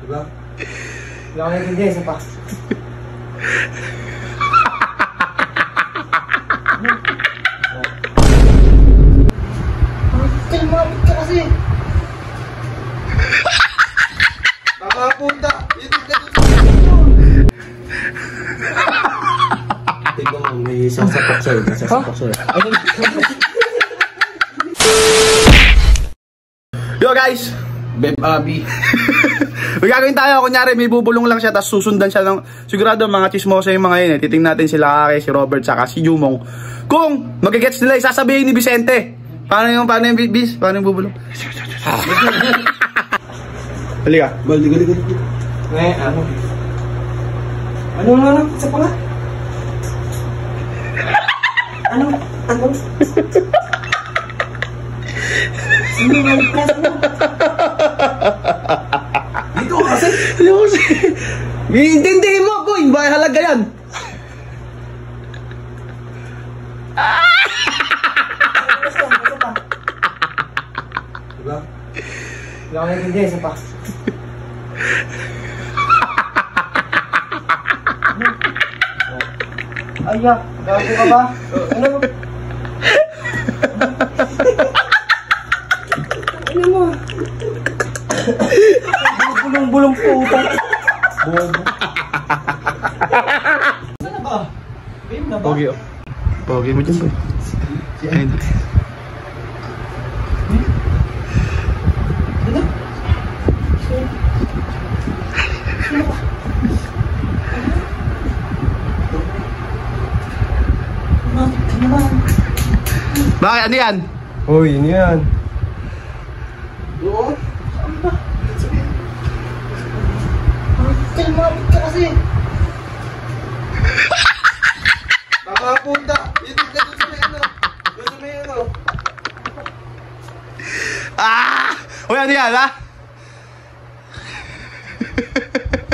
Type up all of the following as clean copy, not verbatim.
Diba? Hindi ako naiintindihan, isa pa. Mabit ka kasi. Nakapunta. Tignan mo, may sasapak sa'yo. Sasapak sa'yo. Yo guys! Beb Abby. May gagawin tayo, kunyari may bubulong lang siya tapos susundan siya ng sigurado mga chismosa yung mga yun eh. Titingnan natin sila Kake, si Robert saka si Jumong. Kung magigets nila, isasabihin ni Vicente. Paano yung bis? Paano yung bubulong? Halika. Gali. Ano? Ano? Isa pa nga? Ano? Sino nga yung class mo? Dito kasi. Ano kasi? Iintindihin mo, boy. Ba halaga yan? Diba? Hindi ako naiintindihan, isa pa. Ayak, gago ka ba? Ano? Ano mo? Bulong-bulong puta. Bobo. Saan na ba? Game na ba? Pogi oh. Pogi mo dyan boy. Ayun. Ano? Bakit? Ano yan? Uy, yun yan. Oo? Saan ba? Mabit ka kasi. Nakapunta. Dito sa may ano. Ah! Uy, ano yan ha?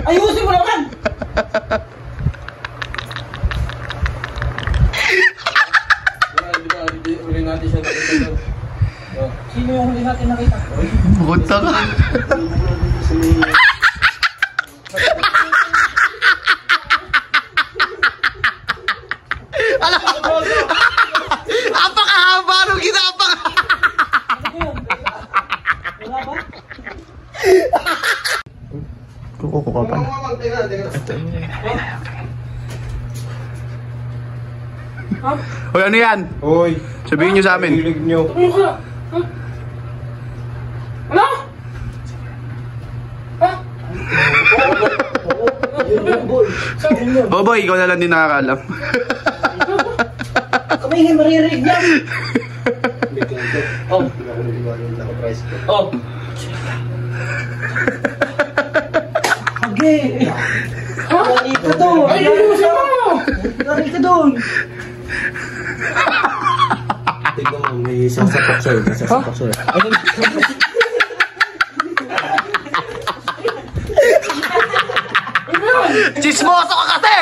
Ayusin mo naman! Huli natin siya nakita. Sino yung huli natin nakita? Bukunta ka. Alam mo? Apakahaba nung ginapa. Wala ba? Kuko ka pa. Hoy, ano yan? Hoy, sabihin nyo sa amin. hilig nyo. Ano? Ha? Oh boy, ikaw na lang din nakakaalam. Kami hindi maririnig niya. Oh. Oh. Okay. Lari ka doon. Ay, ayusin mo! Lari ka doon. Tignan mo, may sasapak sa'yo. Sasapak sa'yo. Chismoso ka kasi!